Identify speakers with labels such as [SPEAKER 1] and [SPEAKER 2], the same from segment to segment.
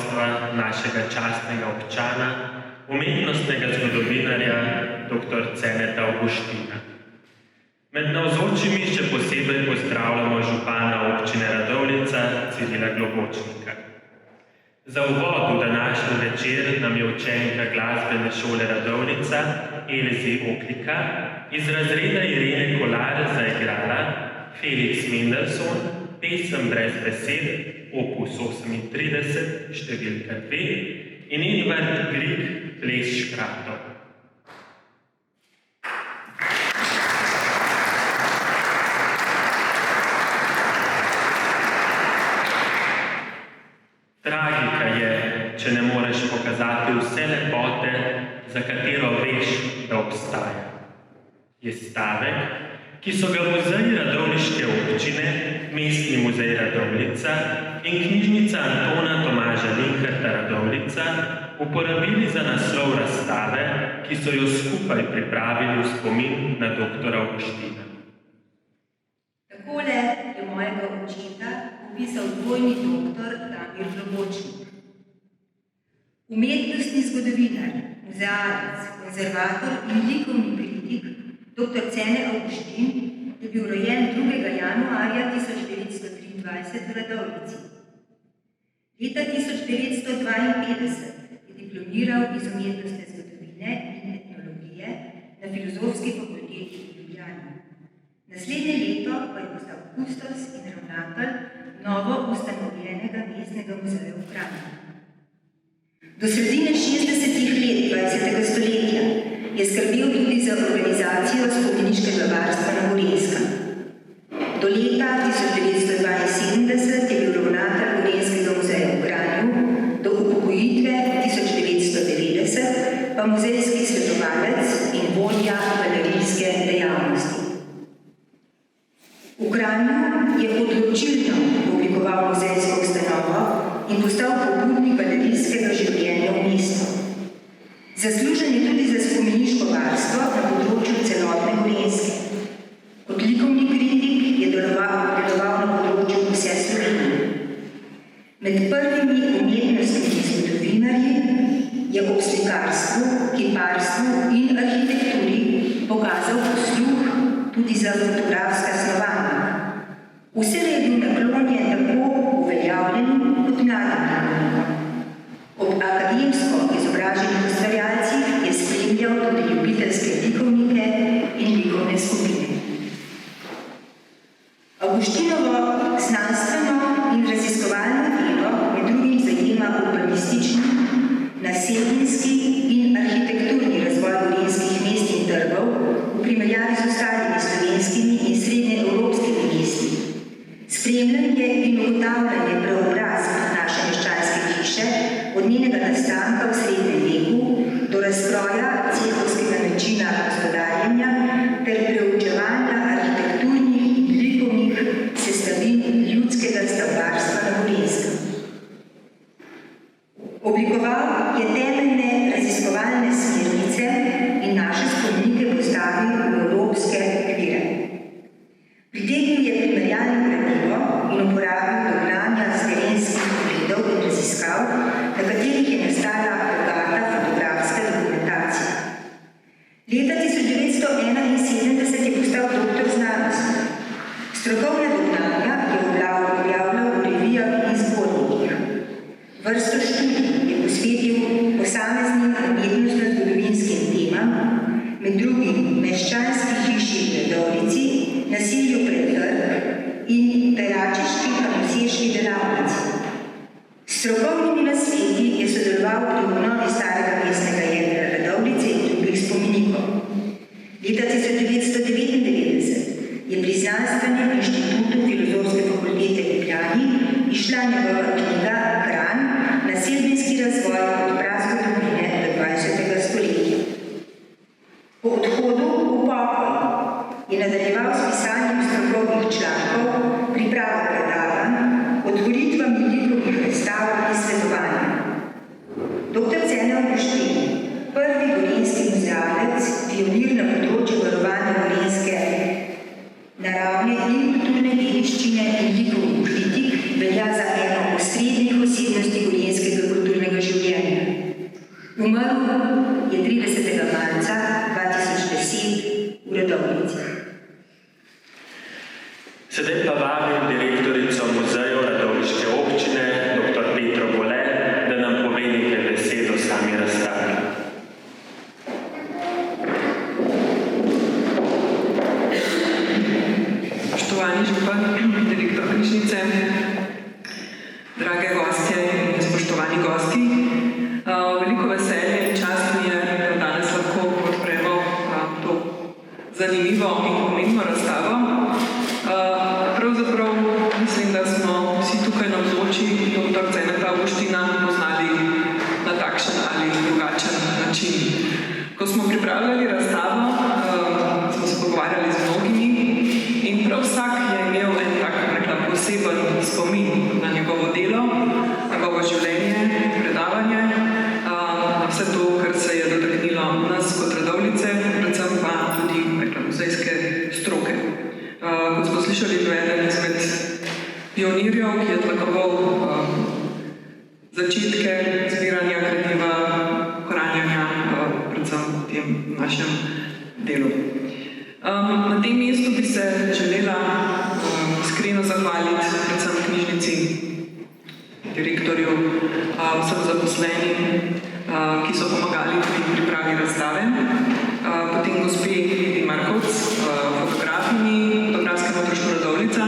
[SPEAKER 1] rojstva našega častnega občana, umetnostnega zgodovinarja dr. Ceneta Avguština. Med navzočimi še posebej pozdravljamo župana občine Radovljica Cirila Globočnika. Za uvod v današnji večer nam je učenka glasbene šole Radovljica Elzi Oklika iz razreda Irene Kolar zaigrala Felix Mendelssohn, pesem Brez besed, opus 38, številka 2 in Edvard Grieg, ples škratov. Tragika je, če ne moreš pokazati vse lepote, za katero veš, da obstaja. Je stavek, ki so ga Muzej Radovljiške občine, Mestni muzej Radovljica in knjižnica Antona Tomaža Linharta Radovljica uporabili za naslov razstave, ki so jo skupaj pripravili v spomin na dr. Avguština.
[SPEAKER 2] Takole je mojega očeta opisal dvojni doktor Damir Globočnik. Umetnostni zgodovinar, muzealec, konzervator in likovni kritik dr. Cene Avguštin je bil rojen 2. januarja 1923 v Radovljici. Leta 1952 je diplomiral iz umetnostne zgodovine in etnologije na Filozofski fakulteti v Ljubljani. Naslednje leto pa je postal kustos in ravnatelj novo ustanovljenega mestnega muzeja v Kranju. Do sredine 60. let 20. stoletja je skrbel tudi za organizacijo spomeniškega varstva na Gorenjskem. Do leta 1972 je bil ravnatelj Gorenjskega muzeja v Kranju, do upokojitve 1990 pa muzejski svetovalec in vodja galerijske dejavnosti. V Kranju je odločilno oblikoval muzejsko ustanovo in postal pobudnik galerijskega življenja v mestu. Zaslužen je tudi za spomeniško varstvo na področju celotne Gorenjske. Kot likovni kritik je deloval na področju vse Slovenije. Med prvimi umetnostnimi zgodovinarji je ob slikarstvu, kiparstvu in arhitekturi pokazal posluh tudi za fotografska snovanja. Vselej je bil naklonjen tako uveljavljenim kot mladim likovnikom. Ob akademsko izobraženih ustvarjalcih je spremljal tudi ljubiteljske likovnike in likovne skupine. Avguštinovo znanstveno in raziskovalno delo med drugim zajema urbanistični, naselbinski in arhitekturni razvoj gorenjskih mest in trgov v primerjavi z ostalimi slovenskimi in srednjeevropskimi mesti. Spremljanje in ugotavljanje preobrazb naše meščanske hiše od njenega nastanka v srednjem veku do razkroja cehovskega načina gospodarjenja ter preučevanja arhitekturnih in likovnih sestavin ljudskega stavbarstva na Gorenjskem. Oblikoval je temeljne raziskovalne smernice in naše spomenike postavil v evropske okvire. Pritegnil je primerjalno gradivo in uporabil dognanja z terenskih pogledov in raziskav, na katerih je nastala bogata fotografska dokumentacija. Leta 1971 je postal doktor znanosti. Strokovne dognanja je objavljal v revijah in zbornikih. Vrsto študij je posvetil posameznim umetnostno-zgodovinskim temam, med drugim meščanski hiši v Radovljici, naselju Pretrg in peračiški kamoseški delavnici. S strokovnimi nasveti je sodeloval pri obnovi starega mestnega jedra Radovljice in drugih spomenikov. Leta 1999 je pri Znanstvenem inštitutu Filozofske fakultete v Ljubljani izšla njegova knjiga Kranj, naselbinski razvoj od prazgodovine do 20. stoletja. Po odhodu v pokoj je nadaljeval s pisanjem strokovnih člankov, pripravo predavanj, otvoritvami likovnih razstav in svetovanja. Dr. Cene Avguštin, prvi gorenjski muzealec, pionir na področju varovanja gorenjske naravne in kulturne dediščine in likovni kritik, velja za eno osrednjih osebnosti gorenjskega Umrl je 30. marca 2010 v Radovljici.
[SPEAKER 1] Sedaj pa vabim direktorico muzeja Radovljiške občine, dr. Petro Bole, da nam pove nekaj besed o sami razstavi.
[SPEAKER 3] Spoštovani župan, direktor knjižnice, drage gostje in spoštovani gosti, veliko veselje in čast mi je, da danes lahko odpremo to zanimivo in pomembno razstavo. Pravzaprav mislim, da smo vsi tukaj navzoči dr. Ceneta Avguština poznali na takšen ali drugačen način. Ko smo pripravljali razstavo, smo se pogovarjali z mnogimi in prav vsak je imel en tak poseben spomin na njegovo delo, njegovo življenje, predavanje, na vse to, kar se je dotaknilo nas kot Radovljice, predvsem pa tudi muzejske stroke. Kot smo slišali, to je eden izmed pionirjev, ki je tlakoval začetke zbiranja gradiva, ohranjanja, predvsem v tem našem delu. Na tem mestu bi se želela iskreno zahvaliti predvsem knjižnici, direktorju, vsem zaposlenim, ki so pomagali pri pripravi razstave, potem gospe Lidi Markovc, fotografinji Fotografskemu društvu Radovljica,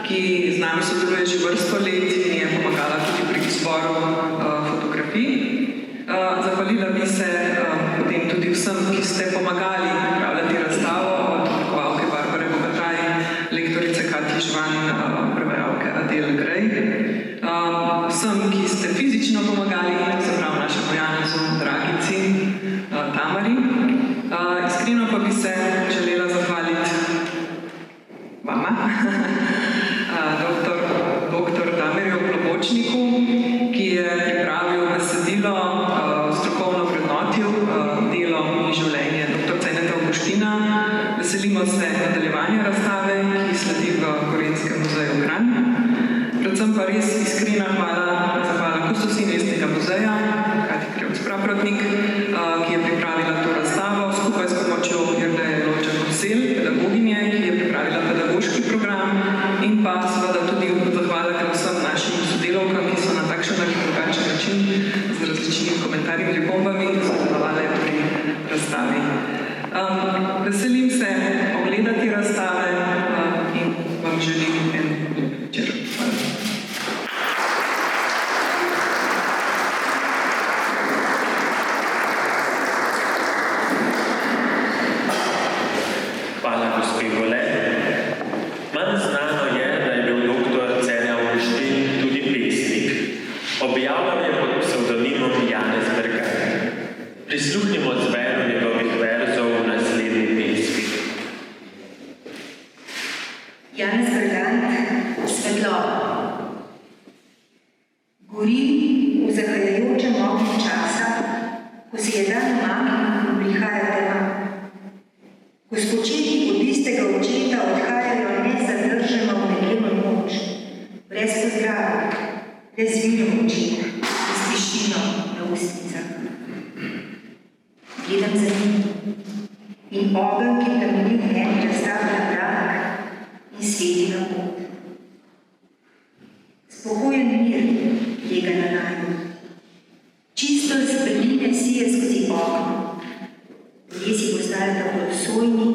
[SPEAKER 3] ki z nami sodeluje že vrsto let in je pomagala tudi pri izboru fotografij. Zahvalila bi se potem tudi vsem, ki ste pomagali pripravljati razstavo, od oblikovalke Barbare Bogataj, lektorice Katji Žvan, prevajalke Adele Grej. Vsem, ki ste fizično pomagali, se pravi našemu Janezu, Dragici, Tamari. Iskreno pa bi se želela zahvaliti vama, dr. Damirju Klobočniku, ki je pripravil besedilo, strokovno vrednotil delo in življenje dr. Ceneta Avguština. Veselimo se nadaljevanja razstave, ki sledi v Gorenjskem muzeju Kranj. Predvsem pa res iskrena zahvala kustosinji Mestnega muzeja, Katji Krevc-Praprotnik, ki je pripravila to razstavo skupaj s pomočjo Jerneje Loča-Kosel, pedagoginje, ki je pripravila pedagoški program, in pa seveda tudi zahvala vsem našim sodelavkam, ki so na takšen ali drugačen način z različnimi komentarji in pripombami sodelovale pri razstavi. Veselim se ogledati razstave in vam želim en lep večer.
[SPEAKER 1] Hvala, gospe Bole. Manj znano je, da je bil dr. Cene Avguštin tudi pesnik. Objavljal je pod psevdonimom Janez Bergant. Prisluhnimo zvenu njegovih verzov v naslednji pesmi.
[SPEAKER 2] Janez Bergant, Svetloba. Gori v zahajajočem ognju časa, ko se je dan umaknil in prihaja tema. Ko spočeti od istega očeta odhajajo nezadrženo v megleno noč, brez pozdrava, brez vire v očih, s tišino na ustnicah. Gledam za njim in ogenj, ki temni v meni, razstavlja mrak in sveti na pot. Spokojen mir lega na naju. Čisto iz peline sije skozi okno. Ljudje si postajata prosojni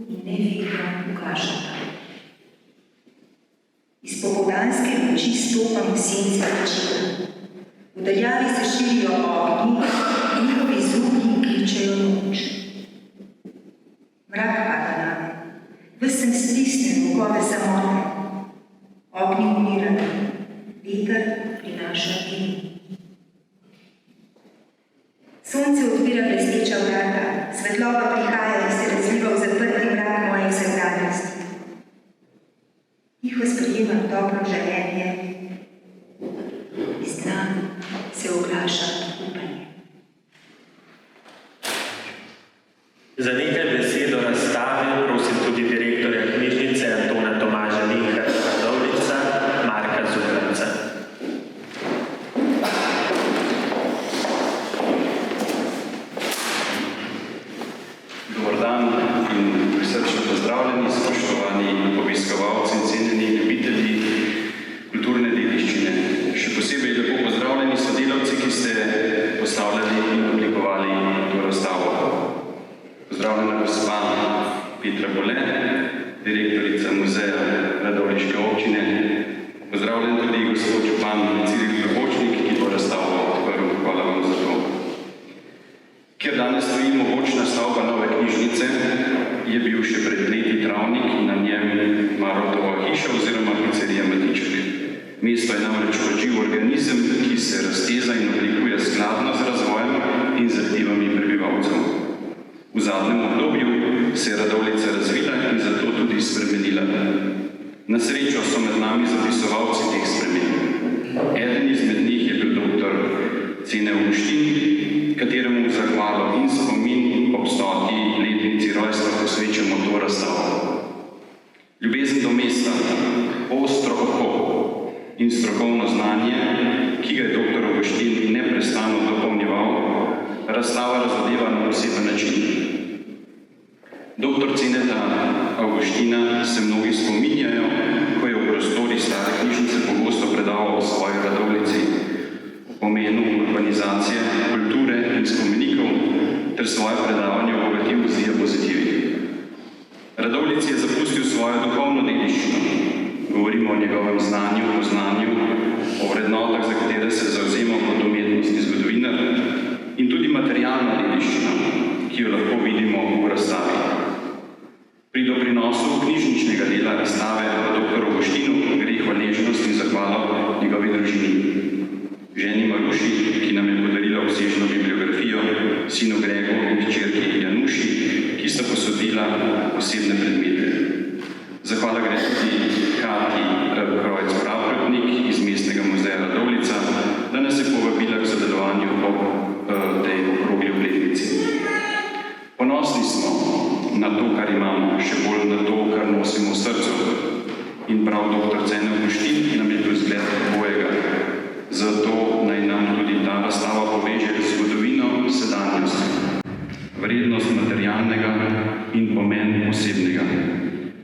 [SPEAKER 2] in nevedno ugašata. Iz popoldanske luči stopam v sence večera. V daljavi se širijo ognji, njihovi zuki kličejo noč. Mrak pada name, ves sem stisnen v okove samote. Ognji umirane, veter prinaša dim. Sonce odpira blesteča vrata, svetloba prihaja in se razliva v zaprti mrak mojih vsakdanjosti. Tiho sprejemam toplo žarenje, iz dna se oglaša upanje.
[SPEAKER 1] Za nekaj besed o razstavi prosim tudi direktorja knjižnice Antona Tomaža Linharta Radovljica, Marka Zuhranca.
[SPEAKER 4] Petra Bole, direktorica muzeja radovljiške občine. Pozdravljen tudi gospod župan Ciril Globočnik, ki bo razstavo odprl. Hvala vam za to. Kjer danes stoji mogočna stavba nove knjižnice, je bil še pred leti travnik in na njem Marotova hiša oziroma pizzerija Matiček. Mesto je namreč živ organizem, ki se razteza in oblikuje skladno z razvojem in zahtevami prebivalcev. V zadnjem obdobju se je Radovljica razvila in zato tudi spremenila. Na srečo so med nami zapisovalci teh sprememb. Eden izmed njih je bil dr. Cene Augustin, kateremu zahvalo in spomin ob 100. letnici rojstva posvečamo to razstavo. Ljubezen do mesta, ostro oko in strokovno znanje, ki ga je dr. Augustin neprestano dopolnjeval, razstava razodeva na poseben način. Dr. Ceneta Augustina se mnogi spominjajo, ko je v prostori stare knjižnice pogosto predaval o svoji Radovljici, o pomenu urbanizacije, kulture in spomenikov ter svoje predavanje obogatil z diapozitivi. Radovljici je zapustil svojo duhovno dediščino. Govorimo o njegovem znanju, poznanju, o vrednotah, za katere se zavzema kot umetnostni zgodovinar in tudi materialno dediščino, ki jo lahko vidimo v razstavi. Pri doprinosu knjižničnega dela razstave v dr. Augustinu gre hvaležnost in zahvalo njegovi družini. Ženi Maruši, ki nam je podarila obsežno bibliografijo, sinu Gregu in hčerki Januši, ki sta posodila posebne predmete. Zahvala gre tudi Kati Krojc-Praprotnik iz Mestnega muzeja Radovljica, da nas je povabila k sodelovanju ob tej okrogli obletnici. Ponosni smo na to, kar imamo, še bolj na to, kar nosimo v srcu. In prav dr. Cene Augustin nam je bil zgled obojega. Zato naj nam tudi ta razstava poveže zgodovino sedanjosti, vrednost materialnega in pomen osebnega.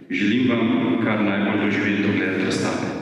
[SPEAKER 4] Želim vam kar najbolj doživeti ogled razstave.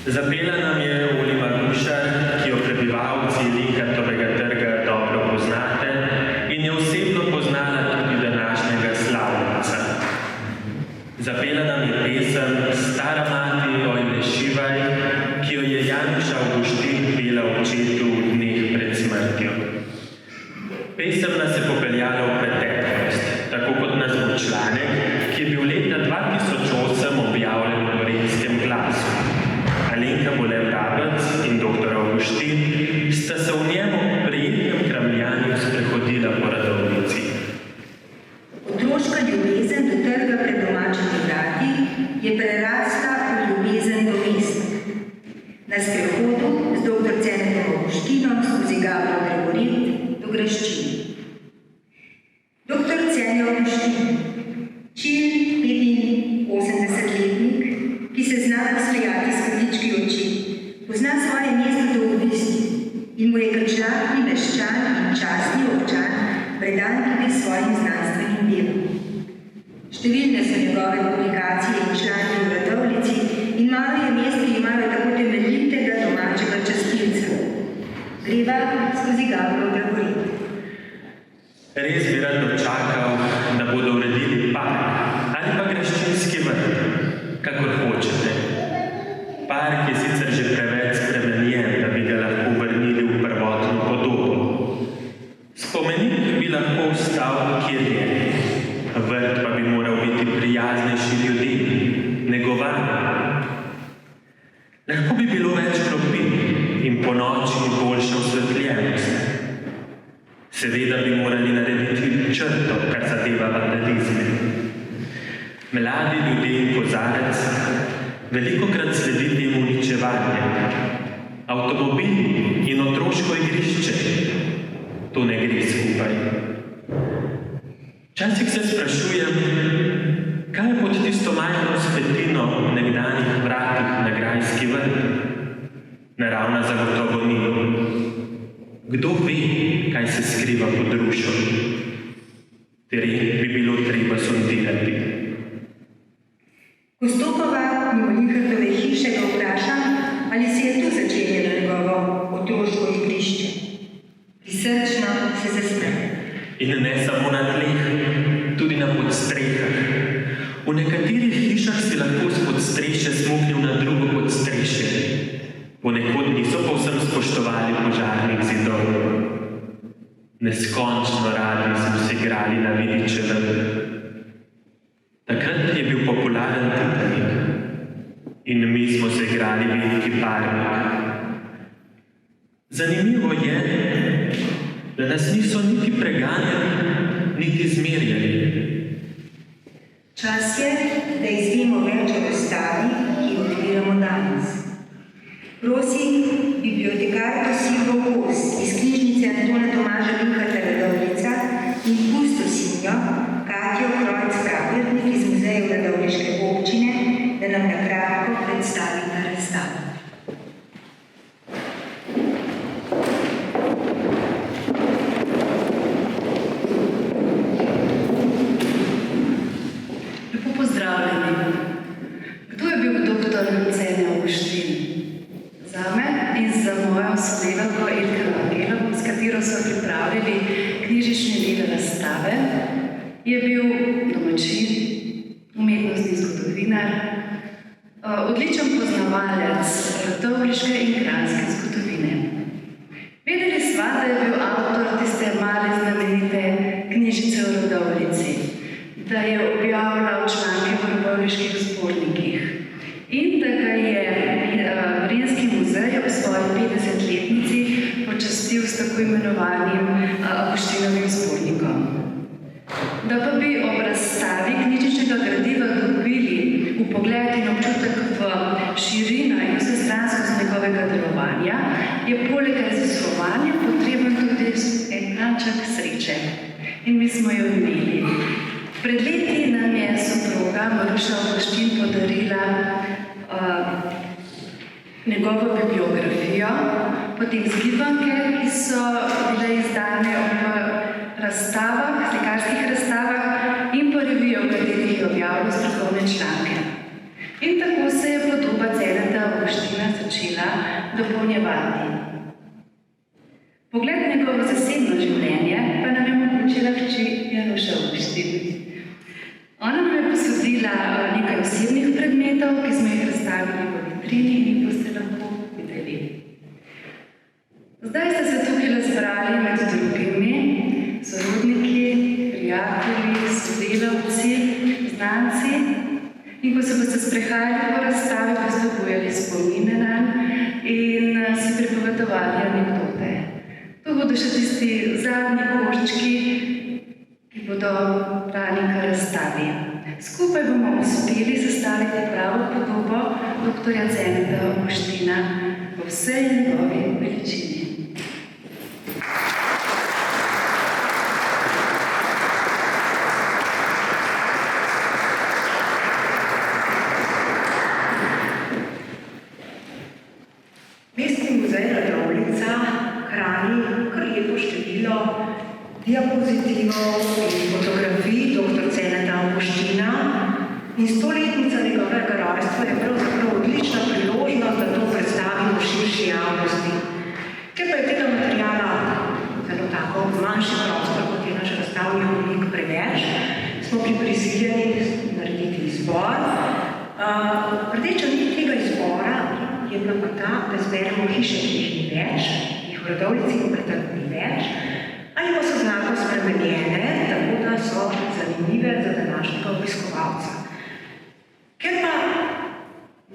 [SPEAKER 1] Zapela nam je Uli Marušar, ki jo prebivalci Linhartovega trga dobro poznate in je osebno poznala tudi današnjega slavljenca. Zapela nam je pesem Stara mati, oj ne šivaj, ki jo je Januša Augustin pela očetu v dneh pred smrtjo. Pesem nas je popeljala v preteklost, tako kot nas bo članek, ki je bil leta 2008 objavljen v Gorenjskem glasu. Alenka Bole-Vrabec in dr. Augustin sta se v njem ob prijetnem kramljanju sprehodila po Radovljici.
[SPEAKER 2] Otroška ljubezen do trga pred domačimi vrati je prerasla v ljubezen do mesta. Na sprehodu z dr. Cenetom Avguštino skozi Gabro Gregorit do Graščine. Dr. Cene Avguštin, čil 85-letnik, ki se zna posmejati s krlički oči, pozna svoje mesto do obisti in mu je kot žlahtni meščan in častni občan predan tudi svojim znanstvenim delom. Številne so njegove publikacije in članki v Radovljici in malo je mest, ki imajo tako temeljitega domačega častilca. Greva skozi Gabro Gregorit.
[SPEAKER 1] Res bi rad dočakal, da bodo uredili park ali pa graščinski vrt, kakor hočete. Park je sicer že preveč spremenjen, da bi ga lahko vrnili v prvotno podobo. Spomenik bi lahko ostal, kjer je. Vrt pa bi moral biti prijaznejši ljudem, negovan. Lahko bi bilo več klopi in ponoči boljša osvetljenost. Seveda bi morali narediti črto, kar zadeva vandalizme. Mladi ljudje in kozarec velikokrat sledi temu uničevanje. Avtomobili in otroško igrišče, to ne gre skupaj. Včasih se sprašujem, kaj je pod tisto majhno spetino nekdanjih vratih na grajski vrt. Naravna zagotovo ni. Kdo ve, kaj se skriva pod rušo? Teren bi bilo treba sondirati.
[SPEAKER 2] Ko stopava mimo Linhartove hiše, ga vprašam, ali se je tu začenjalo njegovo otroško igrišče. Prisrčno se zasmeje.
[SPEAKER 1] In ne samo na tleh, tudi na podstrehah. V nekaterih hišah si lahko s podstrešja smuknil na drugo podstrešje. Ponekod niso povsem spoštovali požarnih zidov. Neskončno radi smo se igrali na Vidičevem. Takrat je bil popularen Titanik in mi smo se igrali veliki parnik. Zanimivo je, da nas niso niti preganjali, niti zmerjali.
[SPEAKER 2] Čas je, da izvemo več o razstavi, ki jo odpiramo danes. Prosim bibliotekarko Silvo Kos iz knjižnice Antona Tomaža Linharta Radovljica in kustosinjo Katjo Krojc-Pragernik iz Muzeja Radovljiške občine, da nam na kratko predstavita razstavo.
[SPEAKER 5] Lepo pozdravljeni. Kdo je bil dr. Cene Avguštin? Zame in za mojo sodelavko Elke Vangelovo, s katero so pripravili knjižnični del razstave, je bil domačin, umetnostni zgodovinar, odličen poznavalec radovljiške in kranjske zgodovine. Vedeli sva, da je bil avtor tiste male znamenite knjižice o Radovljici, da je objavljal članke v radovljiških zbornikih in da ga je Rimski muzej ob svoji 50-letnici počastil s tako imenovanim Avguštinovim zbornikom. Da pa bi ob razstavi knjižničnega gradiva dobili vpogled in občutek v širino in vsestranskost njegovega delovanja, je poleg raziskovanja potreben tudi en kanček sreče. In mi smo jo imeli. Pred leti nam je soproga Maruša Avguštin podarila njegovo bibliografijo, potem zgibanke, ki so bile izdane ob razstavah, slikarskih razstavah in pa revijo, v katerih je objavil strokovne članke. In tako se je podoba Ceneta Avguština začela dopolnjevati. Pogled na njegovo zasebno življenje pa nam je omogočila hči Januša Avguštin. Ona nam je posodila nekaj osebnih predmetov, ki smo jih razstavili v vitrini in boste lahko videli. Zdaj ste se tukaj zbrali med drugimi sorodniki, prijatelji, sodelavci, znanci in ko se boste sprehajali po razstavi, boste obujali spomine nanj in si pripovedovali anekdote. To bodo še tisti zadnji koščki, ki bodo dani k razstavi. Skupaj bomo uspeli sestaviti pravo podobo dr. Ceneta Avguština v vsej njegovi veličini.
[SPEAKER 2] obletnica njegovega rojstva je pravzaprav odlična priložnost, da to predstavimo širši javnosti. Ker pa je tega materijala zelo tako manjši prostor, kot je naš razstavni hodnik preveč, smo prisiljeni narediti izbor. Rdeča nit tega izbora je bila pa ta, da zberemo hiše, ki jih ni več, jih v Radovljici konkretno ni več, ali pa so znatno spremenjene, tako da so zanimive za današnjega obiskovalca. Ker pa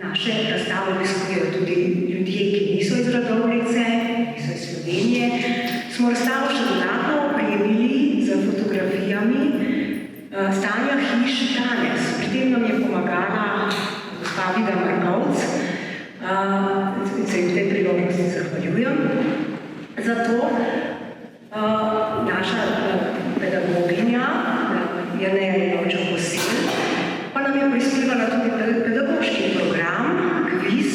[SPEAKER 2] naše razstave obiskujejo tudi ljudje, ki niso iz Radovljice, ki so iz Slovenije, smo razstavo še dodatno opremili z fotografijami stanja hiš danes. Pri tem nam je pomagala gospa Vida Markovc, se jim v tej priložnosti zahvaljujem. Zato naša pedagoginja Jerneja Jelovčev-Kosil pa nam je prispevala tudi pedagoški program, kviz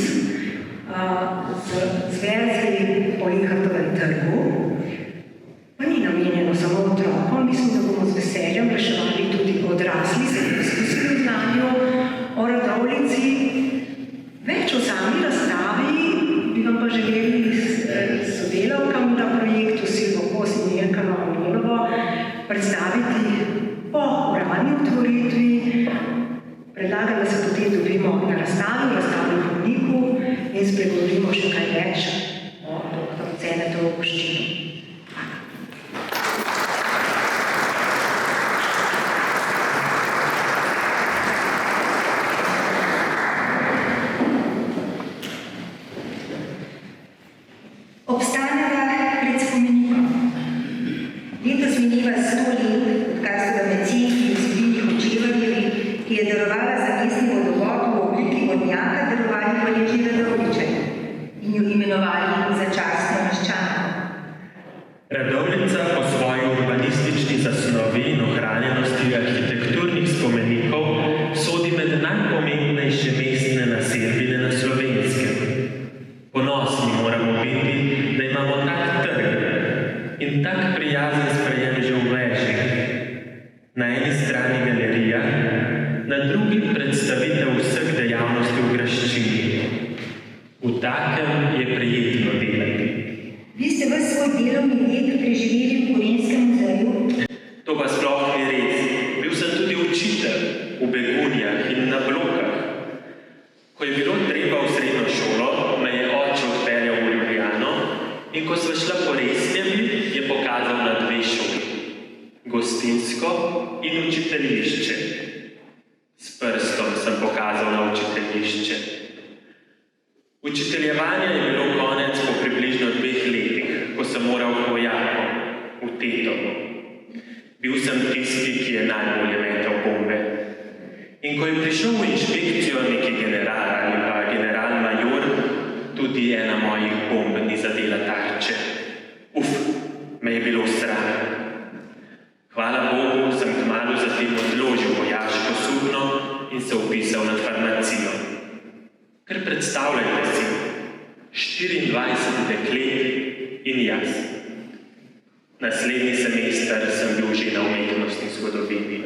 [SPEAKER 2] z verzi po Linhartovem trgu. Pa ni namenjeno samo otrokom, mislim, da bomo z veseljem reševali tudi odrasli, se poskusili v znanju o Radovljici. Več o sami razstavi bi vam pa želeli s sodelavkami na projektu Silvo Kos in Jelka Novo predstaviti po uradni otvoritvi. Predlagam, da se potem dobimo na razstavi, v razstavnem hodniku in spregovorimo še kaj več o dr. Cenetu Avguštinu. Obstaneva pred spomenikom. Letos mineva 100 let, odkar so ga Mecenki in Silvini Hočevarjevi, ki je darovala zamestni vodovod v obliki vodnjaka, darovali hvaležni Radovljičani in jo imenovali začasno meščanko.
[SPEAKER 1] Radovljica po svoji urbanistični zasnovi in ohranjenosti arhitekturnih spomenikov sodi med najpomembnejše mestne naselbine na Slovenskem. Ponosni moramo biti, da imamo tak trg in tak prijazen sprejem že v Vežih. Na eni strani galerija, na drugi predstavitev vseh dejavnosti v graščini. V takem je prijetno delati.
[SPEAKER 2] Vi ste ves svoj delovni vek preživeli v Gorenjskem muzeju?
[SPEAKER 1] To pa sploh ni res. Bil sem tudi učitelj v Begunjah in na Blokah. Ko je bilo treba v srednjo šolo, me je oče odpeljal v Ljubljano in ko sva šla po Resnjevi, je pokazal na 2 šoli. Gostinsko in učiteljišče. S prstom sem pokazal na učiteljišče. Učiteljevanje je bilo konec po približno 2 letih, ko sem moral v vojako, v Tetovo. Bil sem tisti, ki je najbolje metal bombe. In ko je prišel v inšpekcijo neki general ali pa general-major, tudi ena mojih bomb ni zadela tarče. Me je bilo strah. Hvala Bogu sem kmalu zatem odložil vojaško sukno in se vpisal na farmacijo. Ker predstavljajte si, 24 deklet in jaz. Naslednji semester sem bil že na umetnostni zgodovini.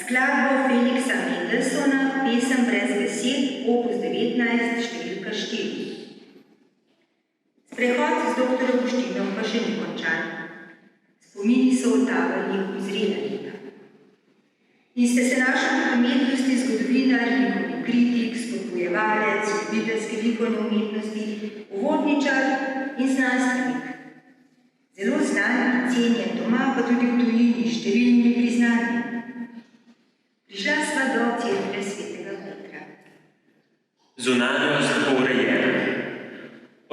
[SPEAKER 2] skladbo Felixa Mendelssohna Pesem brez besed, opus 19, številka 4. Sprehod z dr. Avguštinom pa še ni končan. Spomini so oddaljali v zrela leta. In ste se našli v umetnosti zgodovinar, likovni kritik, spodbojevalec, ljubiteljske likovne umetnosti, uvodničar in znanstvenik. Zelo znan in cenjen doma, pa tudi v tujini, številnimi priznanji. Prišla sva do cerkve svetega Petra.
[SPEAKER 1] Zunanjost bo urejena.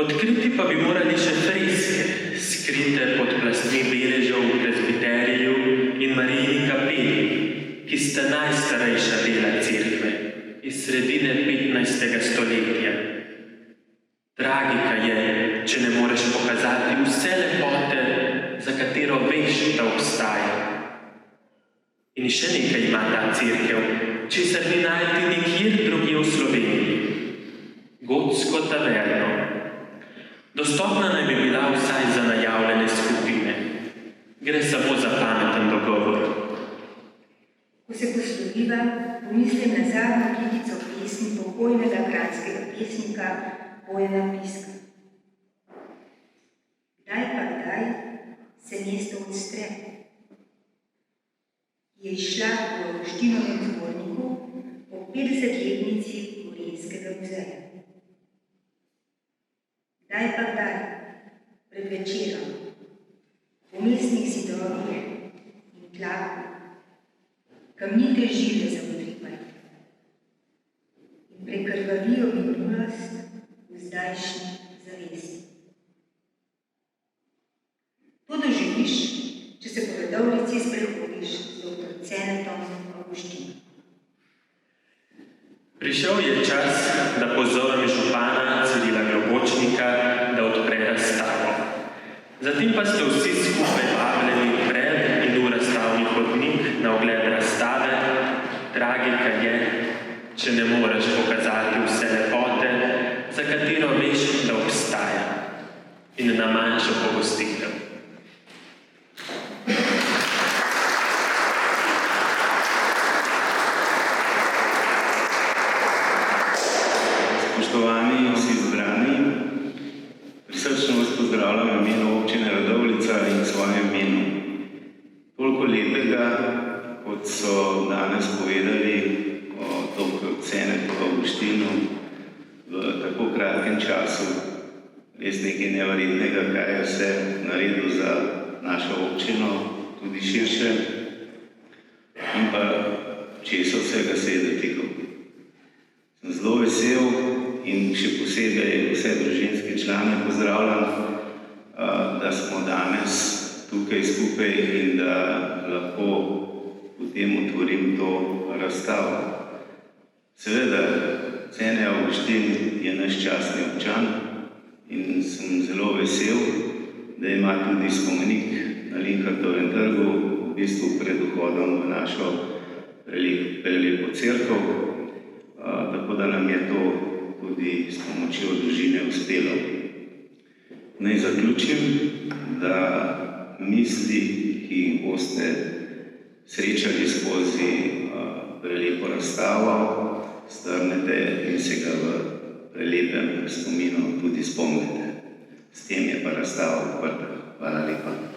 [SPEAKER 1] Odkriti pa bi morali še freske, skrite pod plastmi beležev v prezbiteriju in Marijini kapeli, ki sta najstarejša dela cerkve iz sredine 15. stoletja. Tragika je, če ne moreš pokazati vse lepote, za katero veš, da obstaja. In še nekaj ima ta cerkev, česar ni najti nikjer drugje v Sloveniji. Gotsko taverno. Dostopna naj bi bila vsaj za najavljene skupine. Gre samo za pameten dogovor.
[SPEAKER 2] Ko se posloviva, pomislim na zadnjo kitico pesmi pokojnega kranjskega pesnika Bojana Piska. Kdaj pa kdaj se mesto odstre. Je izšla v Avguštinovem zborniku po 50-letnici Gorenjskega muzeja. Kdaj pa kdaj, pred večerom, v mestnih zidovih in tlaku, kamnite žile zaudripajo in prekrvavijo minulost v zdajšnji zavesti. To doživiš, če se po Radovljici sprehodiš z dr. Cenetom Avguštinom.
[SPEAKER 1] Prišel je čas, da pozovem župana Cirila Globočnika, da odpre razstavo. Zatem pa ste vsi skupaj vabljeni pred in v razstavni hodnik na ogled razstave. Tragika je, če ne moreš pokazati vse lepote, za katero veš, da obstaja, in na manjšo pogostitev.
[SPEAKER 6] Spoštovani vsi zbrani, prisrčno vas pozdravljam v imenu občine Radovljica in v svojem imenu. Toliko lepega, kot so danes povedali o dr. Cenetu Avguštinu v tako kratkem času, res nekaj neverjetnega, kaj je vse naredil za našo občino, tudi širše, in pa česa vsega se je dotikal. Sem zelo vesel in še posebej vse družinske člane pozdravljam, da smo danes tukaj skupaj in da lahko potem otvorim to razstavo. Seveda, Cene Avguštin je naš častni občan in sem zelo vesel, da ima tudi spomenik na Linhartovem trgu, v bistvu pred vhodom v našo prelepo cerkev, tako da nam je to tudi s pomočjo družine uspelo. Naj zaključim, da misli, ki jih boste srečali skozi prelepo razstavo, strnete in se ga v prelepem spominu tudi spomnite. S tem je pa razstava odprta. Hvala lepa.